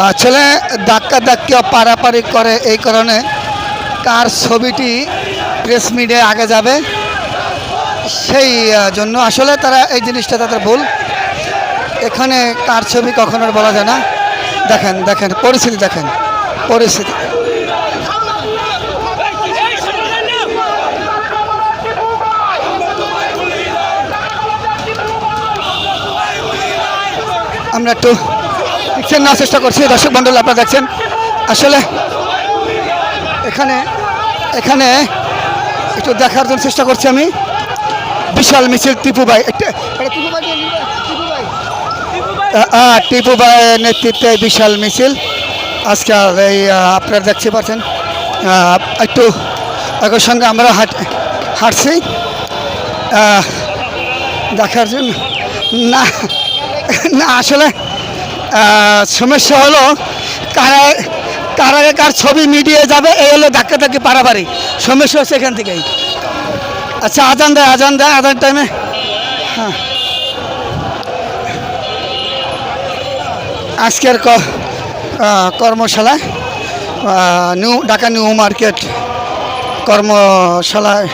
আসলে ধাক্কি পারাপারি করে এই কারণে কার ছবিটি প্রেস মিডিয়ায় আগে যাবে সেই জন্য আসলে তারা এই জিনিসটা তাদের ভুল। এখানে কার ছবি কখনো বলা যায় না। দেখেন দেখেন পরিস্থিতি, দেখেন পরিস্থিতি। আমরা একটু দেখছেন না চেষ্টা করছি, দর্শক মণ্ডল আপনারা দেখছেন। আসলে এখানে এখানে একটু দেখার জন্য চেষ্টা করছি আমি। বিশাল মিছিল টিপু ভাই, টিপু ভাইয়ের নেতৃত্বে বিশাল মিছিল আজকে এই আপনারা দেখতে পাচ্ছেন। একটু একর সঙ্গে আমরা হাঁটছি দেখার জন্য। না না আসলে সমস্যা হলো কার আগে কার ছবি মিডিয়ায় যাবে, এই হলো ধাক্কি পারাপারি। সমস্যা হচ্ছে এখান থেকেই। আচ্ছা আজান দেয় আজান টাইমে। হ্যাঁ আজকের কর্মশালায় ঢাকা নিউ মার্কেট কর্মশালায়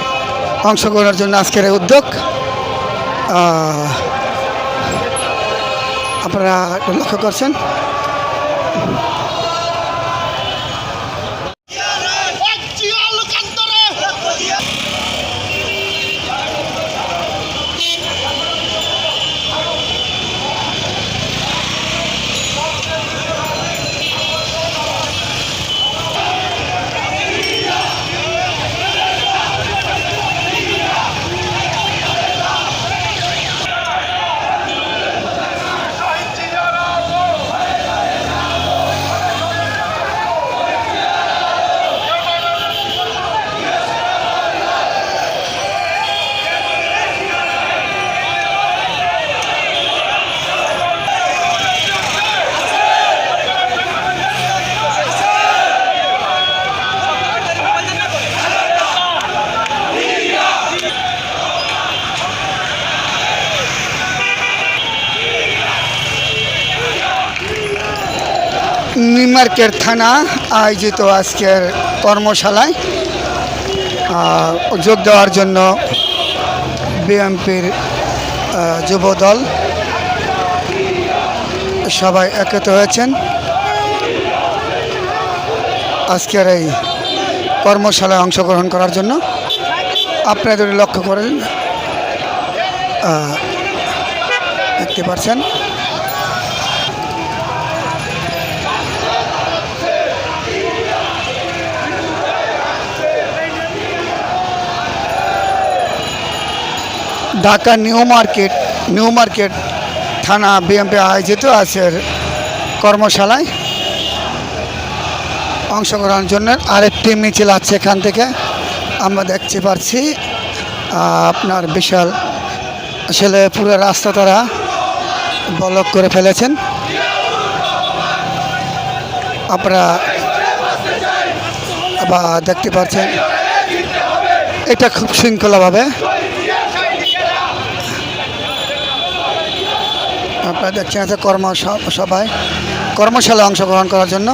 অংশগ্রহণের জন্য আজকের এই উদ্যোগ আপনারা লক্ষ্য করছেন। নিউ মার্কেট থানা আয়োজিত আজকের কর্মশালায় যোগ দেওয়ার জন্য বিএনপির যুবদল সবাই একত্র হয়েছেন। আজকের এই কর্মশালায় অংশগ্রহণ করার জন্য আপনারা যদি লক্ষ্য করেন দেখতে পাচ্ছেন। ঢাকা নিউ মার্কেট থানা বিএনপি আয়োজিত আজকের কর্মশালায় অংশগ্রহণের জন্য আরেকটি মিছিল আছে। এখান থেকে আমরা দেখতে পাচ্ছি আপনার বিশাল আসলে পুরো রাস্তা তারা ব্লক করে ফেলেছেন। আপনারা দেখতে পাচ্ছেন এটা খুব শৃঙ্খলাভাবে আপনারা দেখছেন আছে কর্মশালায় অংশগ্রহণ করার জন্য।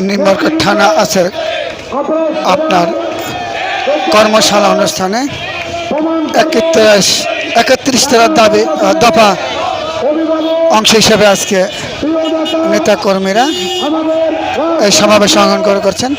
নিউ মার্কেট থানা আছে আপনার কর্মশালা অনুষ্ঠানে 31 দাবি দফা অংশ হিসেবে আজকে নেতা কর্মীরা এই সমাবেশ অংশগ্রহণ করছেন।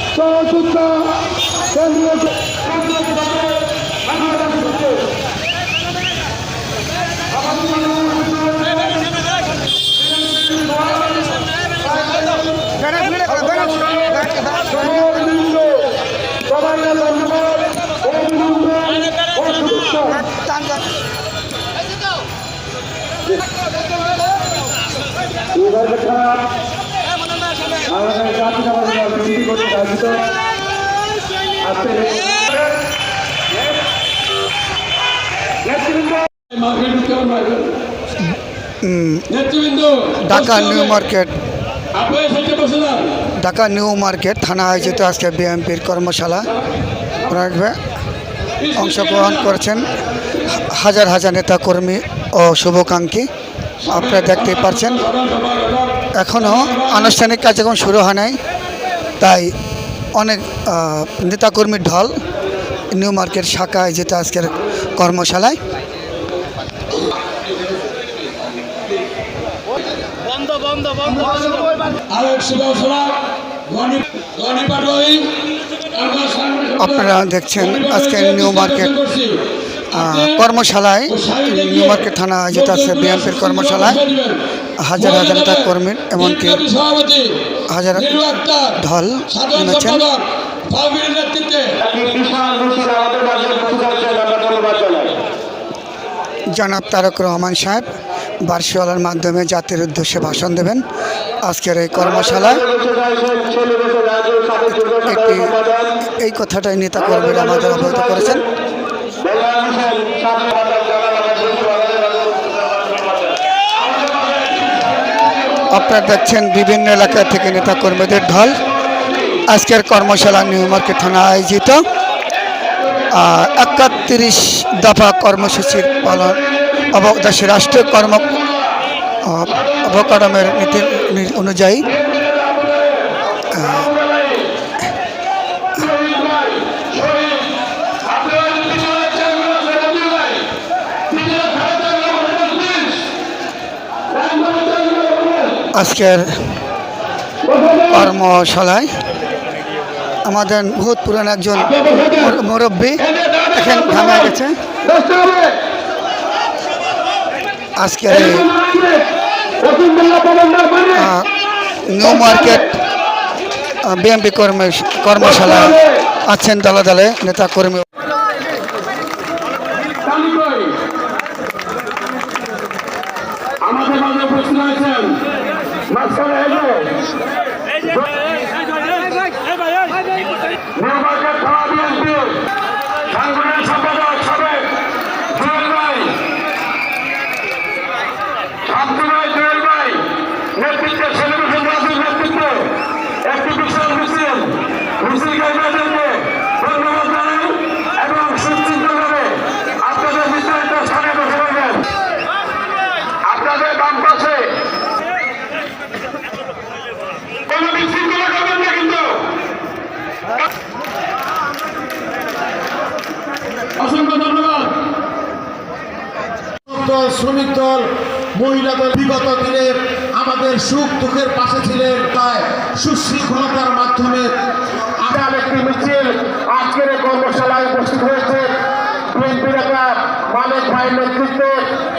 ঢাকা নিউ মার্কেট থানা আয়োজিত আজকে বিএনপির কর্মশালা অংশগ্রহণ করেছেন হাজার হাজার নেতা কর্মী ও শুভাকাঙ্ক্ষী। আপনারা দেখতেই পাচ্ছেন এখনও আনুষ্ঠানিক কার্যক্রম শুরু হয় নাই, তাই অনেক নেতাকর্মীর ঢল নিউ মার্কেট শাখা আয়োজিত আজকের কর্মশালায়। আপনারা দেখছেন আজকে নিউ মার্কেট কর্মশালায়, নিউ মার্কেট থানা আয়োজিত আছে বিএনপির কর্মশালায় হাজার হাজার নেতা কর্মীর এমনকি হাজার ঢল নেমেছেন। জনাব তারেক রহমান সাহেব ভার্চুয়ালের মাধ্যমে জাতির উদ্দেশ্যে ভাষণ দেবেন আজকের এই কর্মশালায়। এই কথাটাই নেতা কর্মীরা আমাদের অবগত করেছেন। আপনারা দেখছেন বিভিন্ন এলাকা থেকে নেতা কর্মীদের ঢল আজকের কর্মশালা নিউ মার্কেট থানা আয়োজিত 31 দফা কর্মসূচির পালন দেশের রাষ্ট্রীয় অবকাঠামোর নীতি অনুযায়ী আজকের কর্মশালায় আমাদের বহুত পুরানো একজন মুরব্বী এখন ঘামে গেছে। আজকের নিউ মার্কেট বিএনপি কর্মশালায় আছেন দলে দলে নেতা কর্মী। আমাদের মাঝে প্রশ্ন আছেন সাংগঠনিক সম্পাদক সাবেক জুয়েল ভাই, জুয়েল ভাই নেতৃত্বে সেলিব্রেশন রাজুর নেতৃত্বে একটি বিশাল মিছিলকারীদেরকে ধন্যবাদ জানাই এবং সুশৃঙ্খলভাবে আপনাদের বিস্তারিত স্থানে বসে পাবেন। আপনাদের বাম পাশে কোনো বিশৃঙ্খলা করবেন না কিন্তু। অসংখ্য ধন্যবাদ। শ্রমিক দল, মহিলা দল বিগত দিনে আমাদের সুখ দুঃখের পাশে ছিলেন, তাই সুশৃঙ্খলতার মাধ্যমে আগাম একটি মিছিল আজকের কর্মশালায় উপস্থিত হয়েছে। বিএনপি নেতা মালেক ভাইয়ের নেতৃত্বে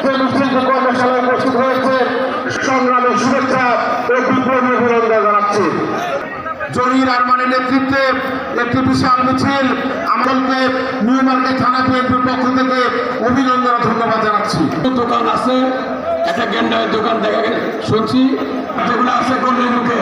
যে মিছিলটি কর্মশালায় উপস্থিত হয়েছে, সংগ্রামের শুভেচ্ছা ও বিপ্লবী অভিনন্দন জানাচ্ছি। জহির আরমানের নেতৃত্বে একটি বিশাল মিছিল আমাদেরকে নিউ মার্কেট থানা বিএনপির পক্ষ থেকে অভিনন্দন ধন্যবাদ জানাচ্ছি। দোকান আছে, একটা গেন্ডারের দোকান দেখা শুনছি, যেগুলো আছে গলির মুখে